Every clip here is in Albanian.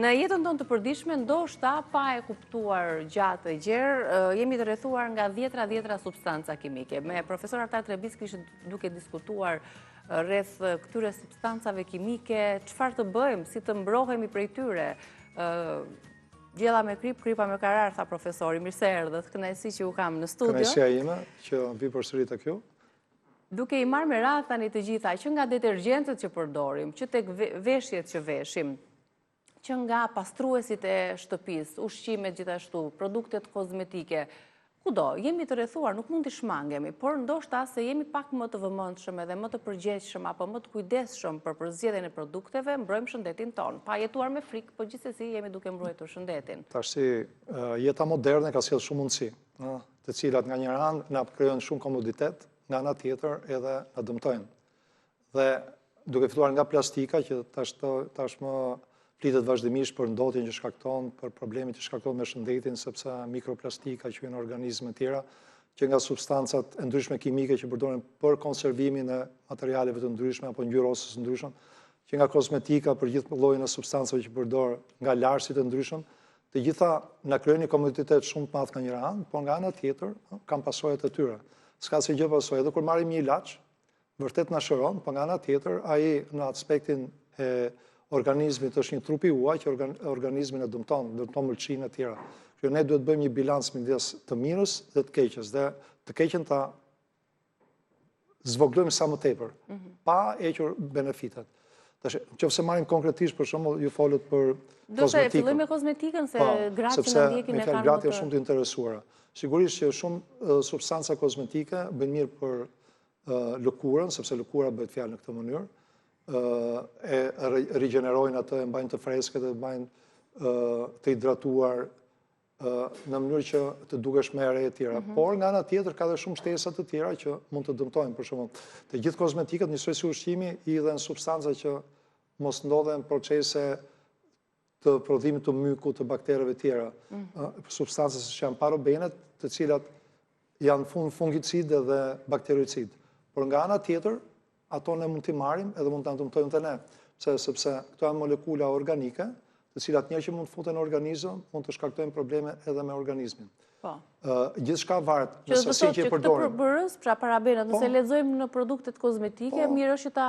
Në jetën tonë të përditshme, ndoshta pa e kuptuar gjatë e gjerë, jemi të rrethuar nga dhjetra substanca kimike. Me profesor Artar Trebitski ishte duke diskutuar rreth këtyre substancave kimike, çfarë të bëjmë, si të mbrohemi prej tyre. Gjella me krip, kripa me karar, tha profesori. Mirë se erdhët, kënaqësi që u kam në studio. Kënaqësia ime që vi përsëri tek ju. Duke i marrë me radhë tani të gjitha, që nga detergjentët që përdorim, që tek veshjet që veshim, që nga pastruesit e shtëpis, ushqimet gjithashtu, produktet kozmetike, kudo, jemi të rrethuar, nuk mund të shmangemi, por ndoshta se jemi pak më të vëmendshëm edhe më të përgjegjshëm apo më të kujdesshëm për përzgjedhjen e produkteve, mbrojmë shëndetin ton. Pa jetuar me frikë, por gjithsesi jemi duke mbrojtur shëndetin. Tash jeta moderne ka sjellë shumë mundësi, të cilat nga një anë na krijojnë shumë komoditet, nga ana tjetër edhe na dëmtojnë. Dhe duke filluar nga plastika që tashmë flitet vazhdimisht për ndotjen që shkakton, për problemet që shkakton me shëndetin, sepse mikroplastika që janë organizme tjera, që nga substancat e ndryshme kimike që përdoren për konservimin e materialeve të ndryshme apo ngjyrosës të ndryshëm, që nga kozmetika për gjithë llojin e substancave që përdor nga larësit të ndryshëm, të gjitha na krijojnë një komoditet shumë të madh nga njëra anë, por nga ana tjetër kanë pasojat e tyre. S'ka se gjë pasojë, edhe kur marrim një ilaç, vërtet na shëron, por nga ana tjetër ai në aspektin e organizmit është një trup i huaj që organizmin e dëmton mëlçinë e tjera. Që ne duhet bëjmë një bilans midis të mirës dhe të keqes, dhe të keqen ta zvoglojmë sa më tepër, pa hequr benefitet. Nëse marrim konkretisht, për shembull, ju folët për kozmetikën. Do të fillojmë me kozmetikën, se gratë që na ndjekin e kanë gratë shumë të interesuara. Sigurisht që shumë substanca kozmetike bëjnë mirë për lëkurën, sepse lëkura bëhet fjalë në këtë mënyrë, e rigjenerojnë atë, e mbajnë të freskët, e mbajnë të hidratuar në mënyrë që të dukesh më e re e tjera. Por nga ana tjetër ka dhe shumë shtesa të tjera që mund të dëmtojnë. Për shembull, të gjithë kozmetikët, njësoj si ushqimi, i dhe në substanca që mos ndodhen procese të prodhimit të myku, të baktereve tjera. Substanca që janë parabenet, të cilat janë fungicid dhe baktericid. Por nga ana tjetër, ato ne mund t'i marrim edhe mund t'a dëmtojnë të ne. Sepse këto janë molekula organike, të cilat një që mund të futen në organizëm, mund të shkaktojnë probleme edhe me organizmin. Gjithçka varet në sasi që i përdorim. Që këtë përbërës, pra parabenat, nëse lexojmë në produktet kozmetike, mirë është që ta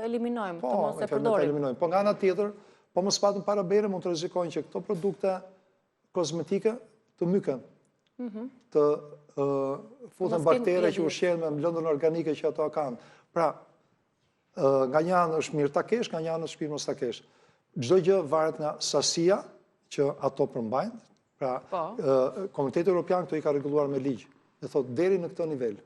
eliminojmë, të mos e përdorim. Po nga ana tjetër, po më s'patëm parabene, mund të rrezikojnë që këto produkte kozmetike të myken, të futen baktere që ushqejnë me lëndën organike që ato kanë. Pra, nga një anë është mirë ta kesh, nga një anë është mirë mos ta kesh. Çdo gjë varet nga sasia që ato përmbajnë. Pra, Komiteti Evropian këto i ka rregulluar me ligj. Dhe thotë deri në këtë nivel.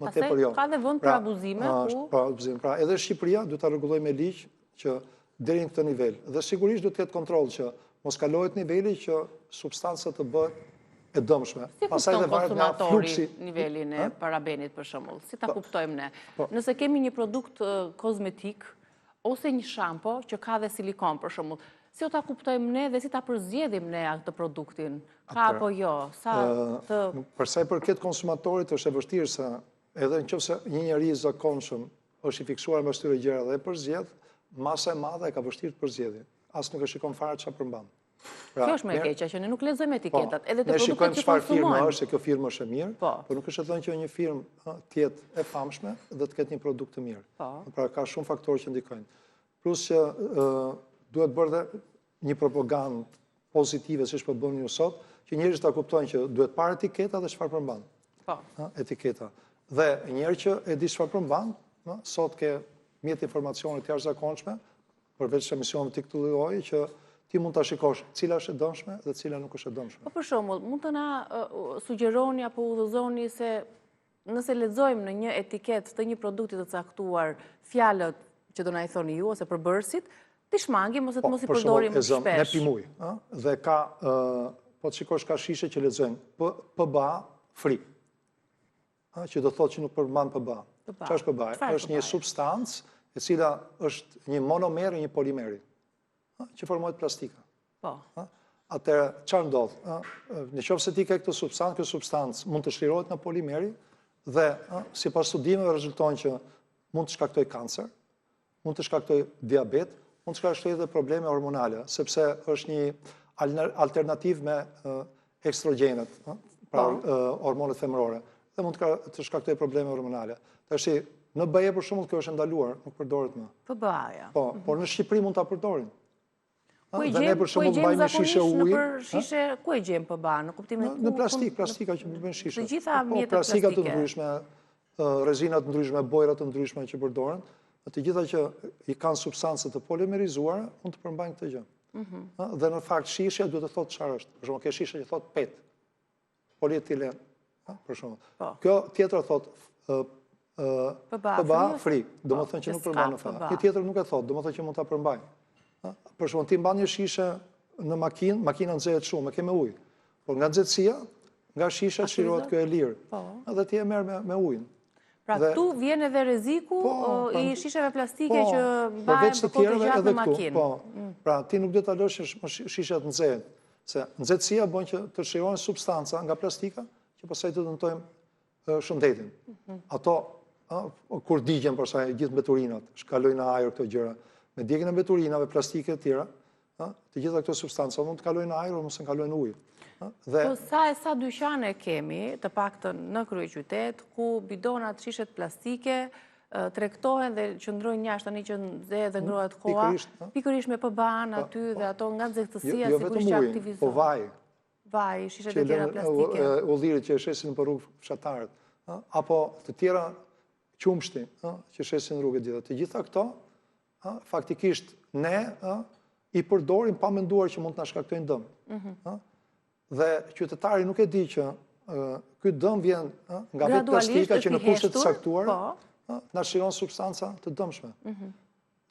Më tepër jo. Ka dhe vend për abuzime Pra, edhe Shqipëria duhet ta rregullojë me ligj që deri në këtë nivel. Dhe sigurisht duhet të ketë kontroll që mos kalohet niveli që substanca të bëhet e dëmshme. Si kupton konsumatori nivelin e parabenit, për shembull? Si ta kuptojmë ne? Nëse kemi një produkt kozmetik ose një shampo që ka dhe silikon, për shembull, si ta kuptojmë ne dhe si ta përzgjedhim ne atë produktin? Ka apo jo? Për sa i përket konsumatorit është e vështirë se edhe nëse një njeri i zakonshëm është i fiksuar me këtyre gjëra dhe e përzgjedh, masa e madhe e ka vështirë të përzgjedhë. As nuk e shikon fare çfarë përmban. Kjo është më e keqja, që ne nuk lexojmë etiketat, edhe të produktet që konsumojmë. Ne shikojmë çfarë firma është, se kjo firmë është e mirë, por nuk është e thënë që një firmë të jetë e famshme dhe të ketë një produkt të mirë. Pra ka shumë faktorë që ndikojnë. Plus që duhet bërë dhe një propagandë pozitive, siç po bëni ju sot, që njerëzit ta kuptojnë që duhet parë etiketa dhe çfarë përmban. Etiketa. Dhe njerë që e di çfarë përmban, sot ke mjet informacione të jashtëzakonshme, përveç emisioneve të këtij lloji që ti mund ta shikosh cila është e dëmshme dhe cila nuk është e dëmshme. Po për shembull, mund të na sugjeroni apo udhëzoni se nëse lexojmë në një etiketë të një produkti të caktuar fjalët që do na i thoni ju ose përbërësit, ti shmangim ose të mos i përdorim shpesh. Ne pimuj, dhe ka po të shikosh ka shishe që lexojnë PBA free. Që do thotë që nuk përmban PBA. Çfarë është PBA? Është një substancë e cila është një monomer e një polimeri, që formohet plastika. Atëherë, çfarë ndodh? Nëse ti ke këtë substancë mund të shlirohet në polimeri dhe sipas studimeve rezulton që mund të shkaktojë kancer, mund të shkaktojë diabet, mund të shkaktojë edhe probleme hormonale, sepse është një alternativë me ekstrogjenet, pra hormonet femërore, dhe mund të shkaktojë probleme hormonale. Tash në BE për shembull kjo është ndaluar, nuk përdoret më. PBA-ja. Po, por në Shqipëri mund ta përdorin. Ku e gjem zakonisht ku e gjem PBA, në kuptimin e në plastika që bëjnë shishe. Të gjitha mjetet plastika të plastike. ndryshme, rezinat të ndryshme, bojrat të ndryshme që përdoren, të gjitha që i kanë substancë të polimerizuara, mund të përmbajnë këtë gjë. Dhe në fakt shishe duhet të thotë çfarë është. Për shembull, ke shishe që thotë PET, polietilen, për shembull. Kjo tjetër thotë PBA free, domethënë që nuk përmban në fakt. Kjo tjetër nuk e thotë, domethënë që mund ta përmbajnë. Për shembull, ti mban një shishe në makinë, makina nxehet shumë, e ke me ujë. Por nga nxehtësia, nga shisha çlirohet kjo e lirë. Edhe ti e merr me ujin. Pra këtu vjen edhe rreziku i shisheve plastike që mbahen për kohë të gjatë në makinë. Po. Pra ti nuk duhet ta lësh shishat nxehen, se nxehtësia bën që të çlirohen substanca nga plastika që pastaj të dëmtojmë shëndetin. Ato kur digjen për sa gjithë mbeturinat, shkalojnë në ajër këto gjëra. Me djegjen e mbeturinave plastike të tjera, të gjitha këto substanca mund të kalojnë në ajër, mos të kalojnë në ujë. Sa dyqane kemi, të paktën në kryeqytet, ku bidonat shishet plastike tregtohen dhe qëndrojnë jashtë tani që nxehet dhe ngrohet koha, pikërisht me PBA-n aty dhe ato nga nxehtësia sigurisht që aktivizojnë. Po vaj. Vaj, shishet e tjera plastike. Ullirit që shesin për rrugë fshatarët, apo të tjera qumshti që shesin rrugët gjitha. Të gjitha këto, faktikisht ne i përdorim pa menduar që mund të na shkaktojnë dëm. Dhe qytetari nuk e di që ky dëm vjen nga vetë plastika që në kushte të caktuara na shiron substanca të dëmshme.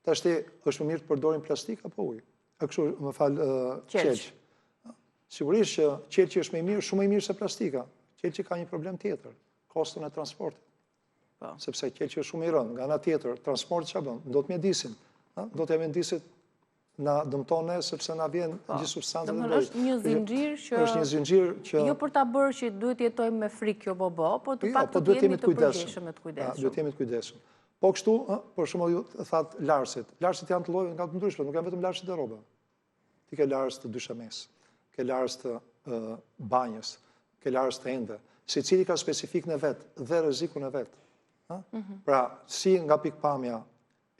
Tashti është më mirë të përdorim plastik apo ujë? Kështu, më fal, qelç. Sigurisht që qelçi është më i mirë, shumë më i mirë se plastika. Qelçi ka një problem tjetër, koston e transportit. Sepse qelçi është shumë i rëndë. Nga ana tjetër, transporti çfarë bën? Do të mjedisin. Do të mjedisit na dëmton ne sepse na vjen gjithë substancat e është një zinxhir që jo për ta bërë që duhet jetojmë me frikë jo bobo, po të paktën të jemi të përgjithshëm me të kujdesshëm. Duhet jemi të kujdesshëm. Po kështu, për shembull ju that larësit. Larësit janë të llojeve nga të ndryshme, nuk janë vetëm larësit e rrobave. Ti ke larës të dyshemes, ke larës të banjës, ke larës të ende, secili ka specifikën e vet dhe rrezikun e vet. Pra, si nga pikpamja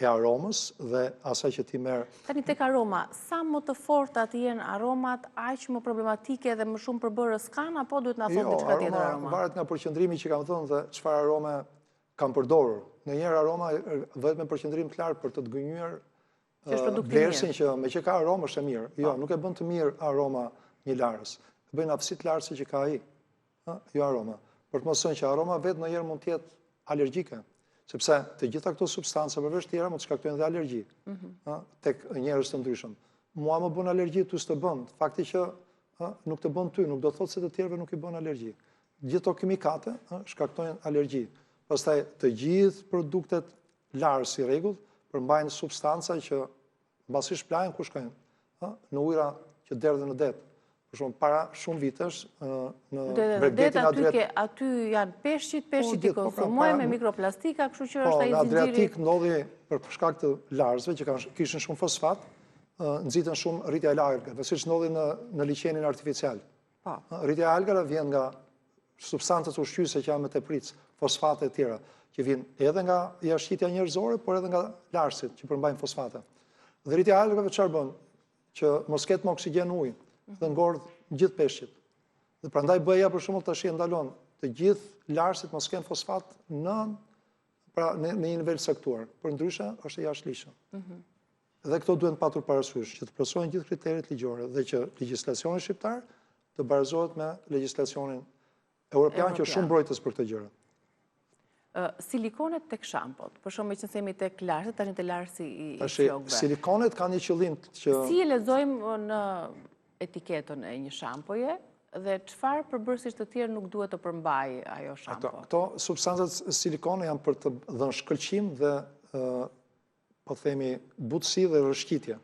e aromës dhe asaj që ti merr. Tani tek aroma, sa më të forta të jenë aromat, aq më problematike dhe më shumë përbërës kanë, apo duhet na thonë diçka tjetër aroma? Varet nga përqendrimi që kam thënë dhe çfarë arome kam përdorur. Ndonjëherë aroma vetëm me përqendrim të lartë për të gënjur vlerësin që me që ka aromë është e mirë. Jo, nuk e bën të mirë aroma një larës. E bën aftësitë lartëse që ka ai. Jo aroma. Për të mos thënë që aroma vetë ndonjëherë mund të jetë alergjike. Sepse të gjitha këto substanca përveç tjera mund të shkaktojnë dhe alergji tek njerëz të ndryshëm. Mua më bën alergji, ty s'të bën. Fakti që nuk të bën ty, nuk do të thotë se të tjerëve nuk i bën alergji. Gjithë ato kimikate shkaktojnë alergji. Pastaj të gjithë produktet larës si rregull përmbajnë substanca që mbasi shplahen ku shkojnë? Në ujëra që derdhen në det. Për shembull, para shumë vitesh në Bregdetin Adriatik. Aty janë peshqit i konsumojnë me mikroplastika, kështu që është ai zinxhiri. Në Adriatik ndodhi për shkak të larësve që kishin shumë fosfat, nxitën shumë rritja e algave, siç ndodhi në liqenin artificial. Rritja e algave vjen nga substancat ushqyese që janë me tepric, fosfate e tjera, që vijnë edhe nga jashtëqitja njerëzore, por edhe nga larësit që përmbajnë fosfate. Dhe rritja e algave çfarë bën? Që mos ketë më oksigjen ujë dhe ngordh gjithë peshqit. Dhe prandaj BE-ja për shembull tash e ndalon të gjithë larësit mos kenë fosfat në një nivel caktuar. Por ndryshe është e jashtëligjshme. Dhe këto duhen patur parasysh që të plotësohen gjithë kriteret ligjore dhe që legjislacioni shqiptar të barazohet me legjislacionin evropian që është shumë mbrojtës për këtë gjëra. Silikonet tek shampot, për shembull që themi tek larësit, tani te larësi i flokëve. Silikonet kanë një qëllim që si e lexojmë në etiketën e një shampoje dhe çfarë përbërësisht të tjerë nuk duhet të përmbajë ajo shampo? Këto substancat silikone janë për të dhënë shkëlqim dhe po themi butësi dhe rrëshqitje.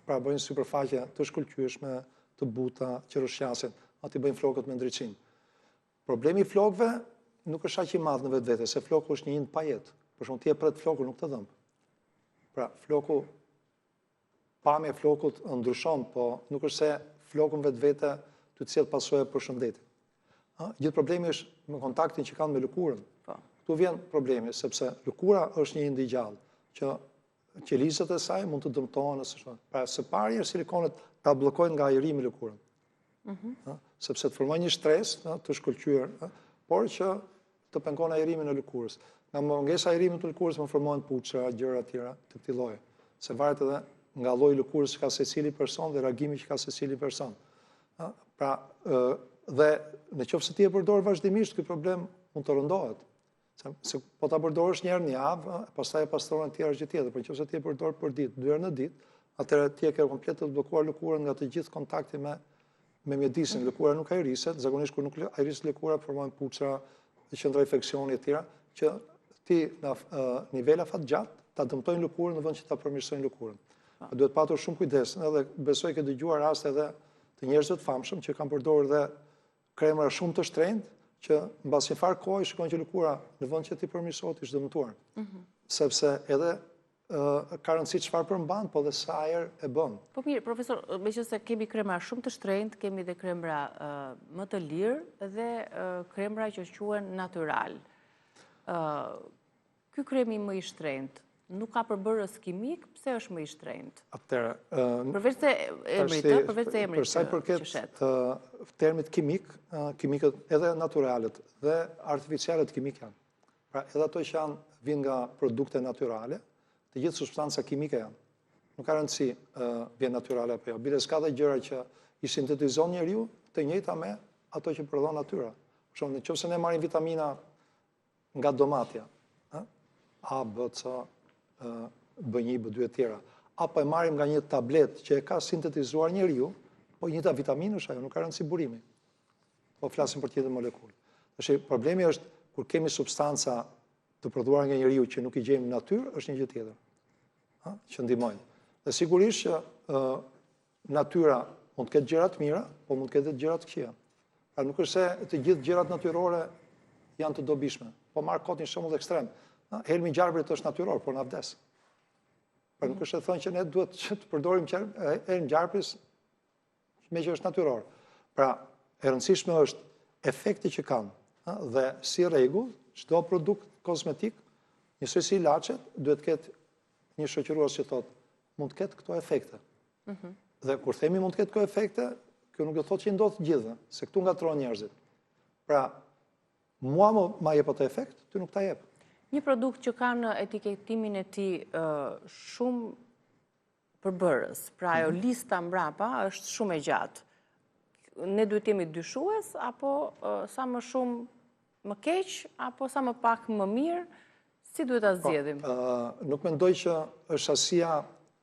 Pra bëjnë sipërfaqe të shkëlqyeshme, të buta, që rrëshqasin, aty bëjnë flokët me ndriçim. Problemi i flokëve nuk është aq i madh në vetvete, se floku është një pajet. Për shembull, ti e pret flokun nuk të dhëmb. Pra, floku pamja e flokut ndryshon, po nuk është se flokun vetë të cilët pasojë për shëndetin. Gjithë problemi është me kontaktin që kanë me lëkurën. Tu vjen problemi, sepse lëkura është një indi gjallë, që qelizat e saj mund të dëmtohen ose çfarë. Pra së pari silikonet ta bllokojnë nga ajrimi lëkurën. Sepse të formojnë një stres të shkëlqyer, por që të pengon ajrimin e lëkurës. Nga mungesa e ajrimit të lëkurës më formohen puça, gjëra të tjera të këtij lloji. Se varet edhe nga lloji i lëkurës që ka secili person dhe reagimi që ka secili person. Pra, dhe nëse ti e përdor vazhdimisht, ky problem mund të rëndohet. Se po ta përdorësh një herë në javë, pastaj e pastron tjetër gjë tjetër, por nëse ti e përdor për ditë, 2 herë në ditë, atëherë ti e ke komplet të bllokuar lëkurën nga të gjithë kontakti me mjedisin. Lëkura nuk ajriset, zakonisht kur nuk ajriset lëkura formohen puça, qendra infeksioni e tjera, që ti në nivela fatgjatë ta dëmtojnë lëkurën në vend që ta përmirësojnë lëkurën. Duhet patur shumë kujdes, edhe besoj ke dëgjuar raste edhe të njerëzve të famshëm që kanë përdorur dhe kremra shumë të shtrenjtë, që mbas një farë kohë shikojnë që lëkura në vend që ti përmirësohet ishte dëmtuar. Sepse edhe ka rëndësi çfarë përmban, po dhe sa ajër e bën. Po mirë, profesor, meqense kemi kremra shumë të shtrenjtë, kemi dhe kremra më të lirë dhe kremra që quhen natyral. Ky kremi më i shtrenjtë nuk ka përbërës kimik, pse është më i shtrenjtë? Atëherë, përveç se emrit për sa i përket termit kimik, kimikët edhe naturalet dhe artificialet kimik janë. Pra, edhe ato që vinë nga produkte natyrale, të gjithë substanca kimike janë. Nuk ka rëndësi vjen natyrale apo jo. Bile s'ka dhe gjëra që i sintetizon njeriu të njëjta me ato që prodhon natyra. Për shembull, nëse ne marrim vitamina nga domatja, A, B, C, B1, B2 e tjera, apo e marrim nga një tablet që e ka sintetizuar njeriu, po njëta vitaminë është ajo, nuk ka rëndësi burimi. Po flasim për tjetër molekullë. Tash problemi është kur kemi substanca të prodhuara nga njeriu që nuk i gjejmë në natyrë, është një gjë tjetër. Që ndihmojnë. Dhe sigurisht që natyra mund të ketë gjëra të mira, po mund të ketë gjëra të këqija. Pra nuk është se të gjithë gjërat natyrore janë të dobishme. Po marr kot një shembull ekstrem. Helmi i gjarprit është natyror, por na vdes. Pra nuk është të thonë që ne duhet të përdorim helmin e gjarprit me që është natyror. Pra, e rëndësishme është efekti që kanë dhe si rregull, çdo produkt kozmetik, njësoj si ilaçet, duhet të ketë një shoqërues që thotë mund të ketë këto efekte. Dhe kur themi mund të ketë këto efekte, kjo nuk do të thotë që i ndodh gjithë, se këtu ngatrohen njerëzit. Pra, mua ma jep atë efekt, ty nuk ta jep. Një produkt që ka në etiketimin e tij shumë përbërës, pra ajo lista mbrapa është shumë e gjatë. Ne duhet jemi dyshues, apo sa më shumë më keq, apo sa më pak më mirë, si duhet ta zgjedhim? Nuk mendoj që është asia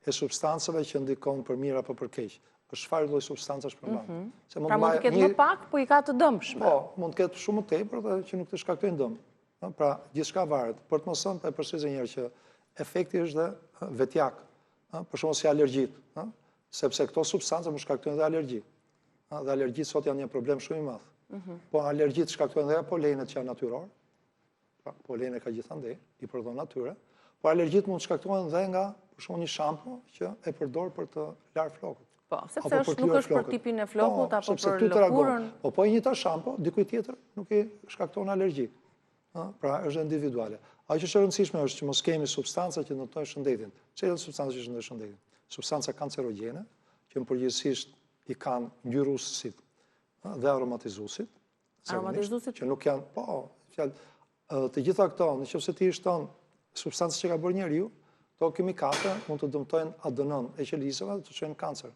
e substancave që ndikon për mirë apo për keq. Është çfarë lloj substancash përmban. Pra mund të ketë më pak, po i ka të dëmshme. Po, mund të ketë shumë më tepër dhe që nuk të shkaktojnë dëm. Pra, gjithçka varet. Por të mos thënë, e përsërisë një herë që efekti është dhe vetjak. Për shembull si alergjitë, sepse këto substanca mund shkaktojnë dhe alergji. Dhe alergjitë sot janë një problem shumë i madh. Po alergjitë shkaktojnë dhe polenet që janë natyror. Pra, polenet ka gjithandej, i prodhon natyra. Po alergjitë mund shkaktojnë dhe nga, për shembull, një shampo që e përdor për të larë flokët. Po, sepse nuk është për tipin e flokut apo për lëkurën. Po i njëjta shampo, dikujt tjetër nuk i shkakton alergji. Pra, është ndividuale. Ajo që është e rëndësishme është që mos kemi substanca që ndëmtojnë shëndetin. Cilat substanca që ndëmtojnë shëndetin? Substanca kancerogjene, që në përgjithësisht i kanë ngjyruesit dhe aromatizuesit. Aromatizuesit? Që nuk janë, po, të gjitha këto, nëse ti shton substanca që ka bërë njeriu, këto kimikate mund të dëmtojnë ADN e qelizave dhe të çojnë kancer.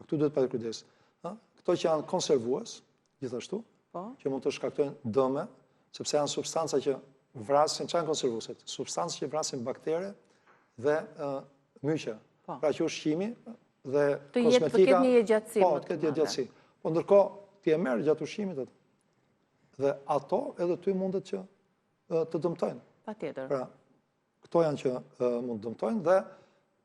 Këtu duhet patur kujdes. Këto që janë konservues, gjithashtu, që mund të shkaktojnë dëme, sepse janë substanca që vrasin, çfarë janë konservuesit? Substanca që vrasin baktere dhe myqe. Pra që ushqimi dhe kozmetika... Të ketë një gjatësi. Po, të ketë një gjatësi. Po ndërkohë, ti e merr gjatë ushqimit atë. Dhe ato edhe ty mundet që të dëmtojnë. Patjetër. Pra, këto janë që mund të dëmtojnë dhe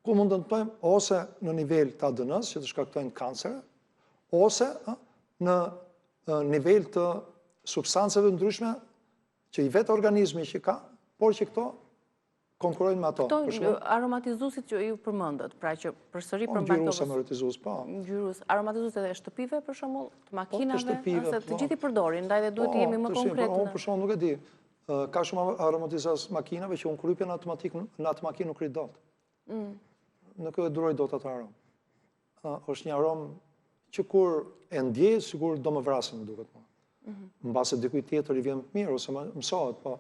ku mund të dëmtojnë ose në nivel të ADN-s që të shkaktojnë kancer, ose në nivel të substancave ndryshme që i vetë organizmi që ka, por që këto konkurrojnë me ato. Këto aromatizuesit që ju përmendët, pra që përsëri përmbajnë Ngjyrus aromatizues, po. Ngjyrus aromatizues edhe shtëpive për shembull, të makinave, ose të gjithë i përdorin, ndaj dhe duhet të jemi më konkret. Unë për shembull nuk e di. Ka shumë aromatizues makinave që unë kur hypja në atë makinë nuk rit dot. Nuk e duroj dot atë aromë. Është një aromë që kur e ndjej sigur do më vrasë, më duket mua. Mbase dikujt tjetër i vjen mirë ose më mësohet, po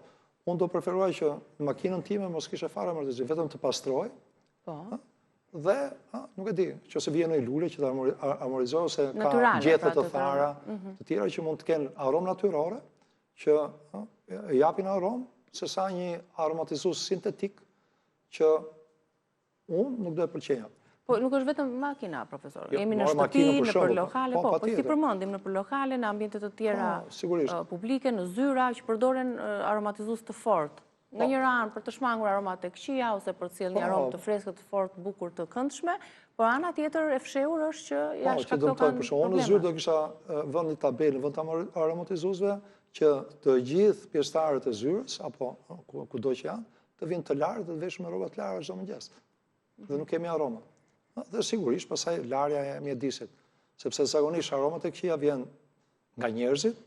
unë do preferuaj që në makinën time mos kishe fare aromatizues, vetëm të pastroj. Dhe, nuk e di, që se vjen në lule që të aromatizohet ose ka gjethe të thara, të tjera që mund të kenë aromë natyrore, që japin aromë, se sa një aromatizues sintetik që unë nuk do e pëlqeja. Po nuk është vetëm makina, profesor. Jemi në shtëpi, në për lokale, po si përmendim në për lokale, në ambientet të tjera publike, në zyra që përdoren aromatizues të fortë. Në një anë për të shmangur aromat e këqija ose për të sjellë një aromë të freskët, të fortë, bukur, të këndshme, por ana tjetër e fshehur është që ja shkakton probleme. Në zyrë do kisha vënë një tabelë në vend të aromatizuesve që të gjithë pjesëtarët e zyrës apo kudo që janë, të vinë të larë dhe të veshur me rroba të lara çdo mëngjes. Dhe nuk kemi aroma. Dhe sigurisht pastaj larja e mjedisit, sepse zakonisht aromat e këqija vjen nga njerëzit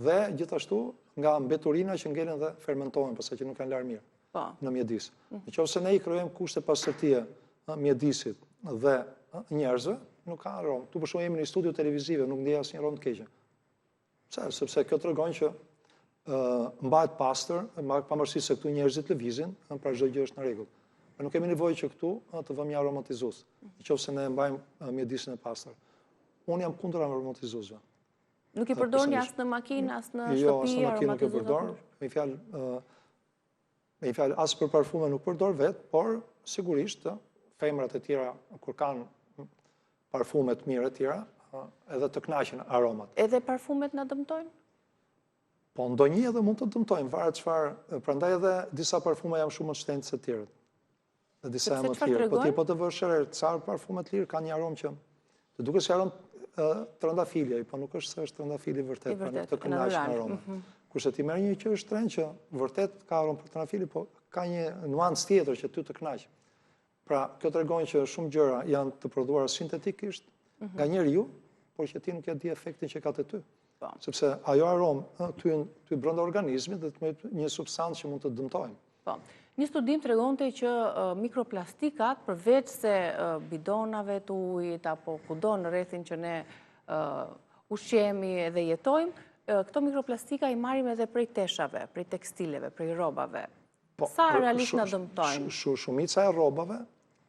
dhe gjithashtu nga mbeturina që ngelen dhe fermentohen pastaj që nuk kanë larë mirë në mjedis. Nëse ne i krijojmë kushte pastërtie mjedisit dhe njerëzve, nuk ka aromë. Tu për shkak jemi në studio televizive, nuk ndjej asnjë aromë të keqe. Pse? Sepse kjo tregon që mbahet pastër, pavarësisht se këtu njerëzit lëvizin, pra çdo gjë është në rregull. Nuk kemi nevojë që këtu të vëmë një aromatizues, nëse ne mbajmë mjedisin e pastër. Unë jam kundër aromatizuesve. Nuk i përdorni as në makinë, as në shtëpi? Jo, as në makinë nuk e përdor. Me fjalë, as për parfume nuk përdor vetë, por sigurisht femrat e tjera kur kanë parfume të mirë e tjera, edhe të kënaqen aromat. Edhe parfumet na dëmtojnë? Po ndonjë edhe mund të dëmtojnë, varet çfarë, prandaj edhe disa parfume janë shumë më shtrenjtë se të tjerët. Dhe disa më të lirë. Po të vësh re, ca parfume të lirë kanë një aromë që të duket si aromë trëndafili, po nuk është se është trëndafili vërtet, pra nuk të kënaqshëm aromë. Kurse ti merr një që është shtrenjtë që vërtet ka aromë për trëndafili, po ka një nuancë tjetër që ty të kënaq. Pra, kjo tregon që shumë gjëra janë të prodhuara sintetikisht nga njeriu, por që ti nuk e di efektin që ka te ty. Sepse ajo aromë ty brenda organizmit dhe të më një substancë që mund të dëmtojnë. Po. Një studim tregonte që mikroplastikat, përveç se bidonave të ujit apo kudo në rrethin që ne ushqemi edhe jetojmë, këto mikroplastika i marrim edhe prej teshave, prej tekstileve, prej rrobave. Sa realisht na dëmtojnë? Shumica e rrobave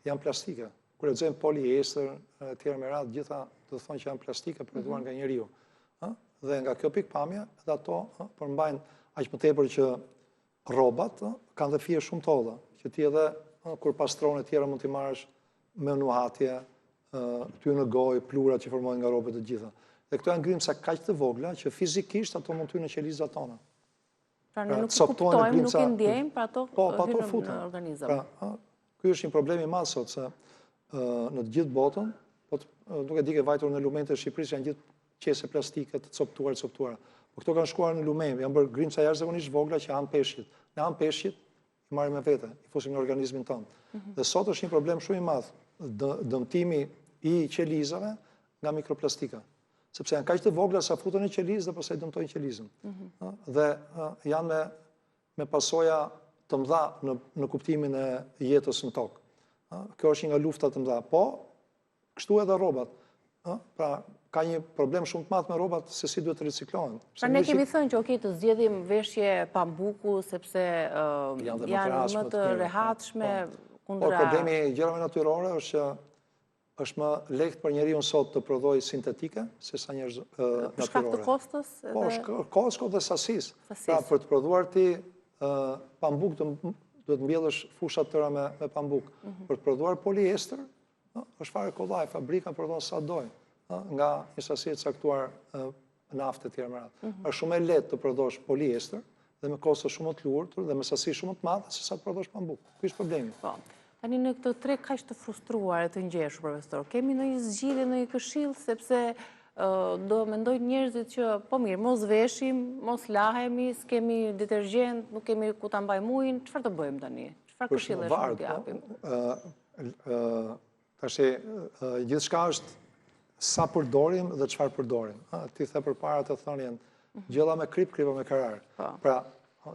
janë plastike. Kur lexojmë poliester, etj me radhë, gjitha do të thonë që janë plastike prodhuar nga njeriu. Dhe nga kjo pikpamje, edhe ato përmbajnë aq më tepër që rrobat kanë dhe fije shumë të odha, që ti edhe kur pastron e tjera mund t'i marrësh me nuhatje, ty në gojë, plurat që formohen nga rrobat e gjitha. Dhe këto janë grimca kaq të vogla që fizikisht ato mund t'hyjnë në qelizat tona. Pra ne nuk kuptojmë, nuk i ndjejmë, pra ato hyn në organizëm. Pra, ky është një problem i madh sot se në të gjithë botën, nuk e di ke vajtur në lumentë e Shqipërisë janë gjithë qese plastike të coptuara. Po këto kanë shkuar në lumen, janë bërë grimca jashtëzakonisht vogla që han peshqit. Ne han peshqit, i marrim me vete, i fusim në organizmin tonë. Dhe sot është një problem shumë i madh, dëmtimi i qelizave nga mikroplastika. Sepse janë kaq të vogla sa futen në qelizë dhe pastaj dëmtojnë qelizën. Dhe janë me pasoja të mëdha në kuptimin e jetës në tokë. Kjo është nga lufta të mëdha. Po, kështu edhe rrobat. Pra, ka një problem shumë të madh me rrobat se si duhet të riciklohen. Pra ne kemi thënë që okej të zgjedhim veshje pambuku sepse janë më të rehatshme kundra. Po problemi i gjërave natyrore është që është më lehtë për njeriu sot të prodhojë sintetike se sa njerëz natyrore. Për shkak të kostës? Po, kostos dhe sasisë. Pra për të prodhuar ti pambuk duhet mbjellësh fusha të tëra me pambuk. Për të prodhuar poliester është fare kollaj, fabrika prodhon sa dojnë. Nga një sasi e caktuar naftë e tjera më radhë. Është shumë e lehtë të prodhosh poliester dhe me kosto shumë të luajtur dhe me sasi shumë të madhe se sa të prodhosh pambuk. Ky është problemi. Po. Tani në këtë treg kaq të frustruar e të ngjeshur, profesor, kemi ndonjë zgjidhje, ndonjë këshill sepse do mendojnë njerëzit që, po mirë, mos veshim, mos lahemi, s'kemi detergjent, nuk kemi ku ta mbajmë ujin, çfarë të bëjmë tani? Çfarë këshillesh mund t'i japim? Tash gjithçka është sa përdorim dhe çfarë përdorim. Ti the përpara të thonin gjella me krip, kripa me karar. Pra,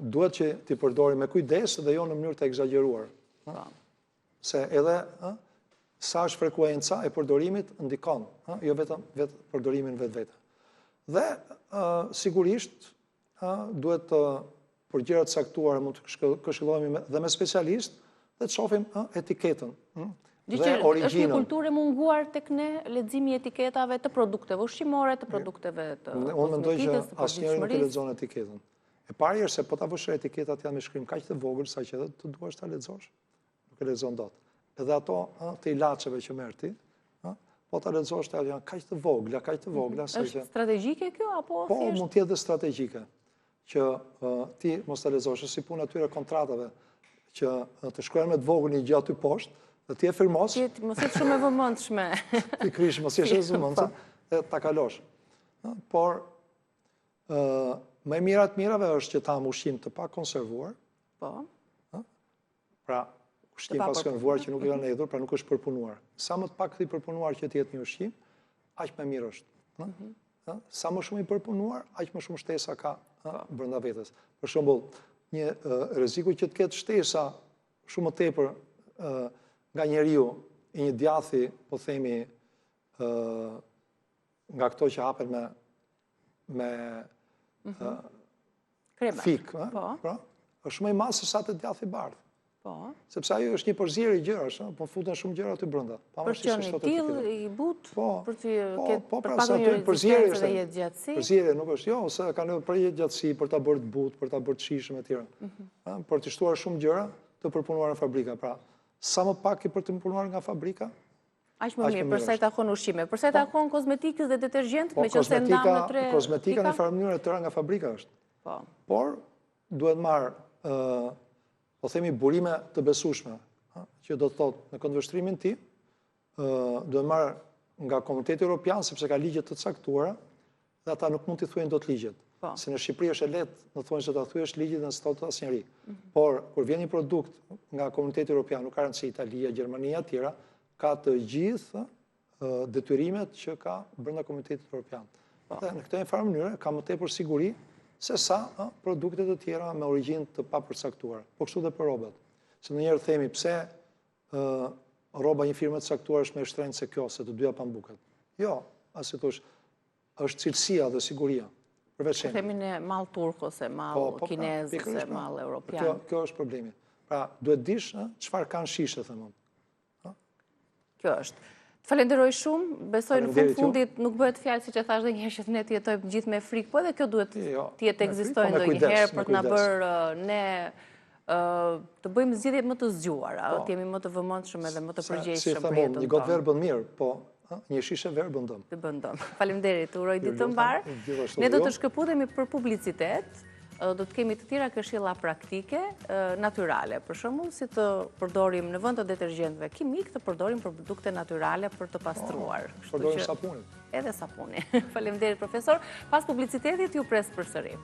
duhet që ti përdorim me kujdes dhe jo në mënyrë të egzageruar. Se edhe sa është frekuenca e përdorimit ndikon, jo vetëm përdorimin vetë. Dhe sigurisht duhet për gjëra të caktuara mund të këshillohemi dhe me specialist dhe të shohim etiketën. Dhe origjinën. Është një kulturë e munguar tek ne leximi i etiketave të produkteve ushqimore, të produkteve të kozmetikës. Unë mendoj që asnjëri nuk e lexon etiketën. E pari është se po ta vësh etiketat janë me shkrim kaq të vogël sa që edhe të duash ta lexosh. Nuk e lexon dot. Edhe ato të ilaçeve që merr ti, po ta lexosh ato janë kaq të vogla sa që. Është strategjike kjo apo thjesht? Po, mund të jetë strategjike. Që ti mos ta lexosh, si punë atyre kontratave që të shkruajnë me të vogël një gjë aty poshtë, dhe ti e firmos. Mos jetë shumë e vëmendshme. Ti krish, mos jesh e vëmendshme, dhe ta kalosh. Por më e mira të mirave është që ta ham ushqim të pa konservuar. Po. Pra, ushqim pas konservuar që nuk e kanë hedhur, pra nuk është përpunuar. Sa më të pak i përpunuar që të jetë një ushqim, aq më mirë është. Sa më shumë i përpunuar, aq më shumë shtesa ka brenda vetes. Për shembull, një rreziku që të ketë shtesa shumë më tepër nga njeriu i një djathi, po themi, nga këto që hapen me fik, është shumë i madh se sa të djathi bardh. Sepse ajo është një përzierje gjërash, po futen shumë gjëra aty brenda. Për që një till i but, për të ketë përpatën një rezistencë dhe jetë gjatësi. Përzierje nuk është, jo, se kanë për jetë gjatësi, për ta bërë të but, për ta bërë të shishëm e tjera. Për të shtuar shumë gjëra të përpunuara në fabrika. Pra, sa më pak i për të përpunuar nga fabrika, aq më mirë, përsa i takon ushqime. Përsa i takon kozmetikës dhe detergjentët, me që se ndam në 3 kozmetika në farë mënyrë e tëra nga fabrika është. Por, duhet marë, po themi, burime të besueshme, që do të thotë në këndvështrimin ti, duhet marë nga Komiteti Evropian, sepse ka ligjet të caktuara, dhe ata nuk mund t'i thuajnë dot ligjet. Se në Shqipëri është e lehtë, në thonë që ta thyesh ligjet dhe në s'thot asnjëri. Por, kur vjen një produkt nga Komiteti Evropian, nuk ka rëndësi Italia, Gjermania, tjera, ka të gjithë detyrimet që ka brenda Komitetit Evropian. Dhe në këtë farë mënyrë ka më tepër siguri se sa produktet të tjera me origjinë të papërcaktuar. Po kështu dhe për rrobat. Se ndonjëherë themi pse rroba një firme të caktuar është më e shtrenjtë se kjo, se të dyja pambuket. Jo, as e thosh, është cilësia dhe siguria. Themi në mall turk ose mall kinez ose mall europian. Kjo është problemi. Pra, duhet dish çfarë kanë shishe, themon. Kjo është. Të falenderoj shumë, besoj në fundit nuk bëhet fjalë siç e thash edhe një herë që ne të jetojmë gjithë me frikë, po edhe kjo duhet të jetë ekzistojë ndonjëherë për të na bërë ne të bëjmë zgjedhje më të zgjuara, të jemi më të vëmendshëm edhe më të përgjegjshëm për jetën tonë. Një gotë verë bën mirë, po një shishe verë bën dëm. Të bën dëm. Faleminderit, uroj ditë të mbarë. Ne do të shkëputemi për publicitet. Do të kemi të tjera këshilla praktike, natyrale. Për shembull, si të përdorim në vend të detergjentëve kimik, të përdorim produkte natyrale për të pastruar. Përdorim sapunin. Edhe sapuni. Faleminderit profesor. Pas publicitetit ju pres përsëri.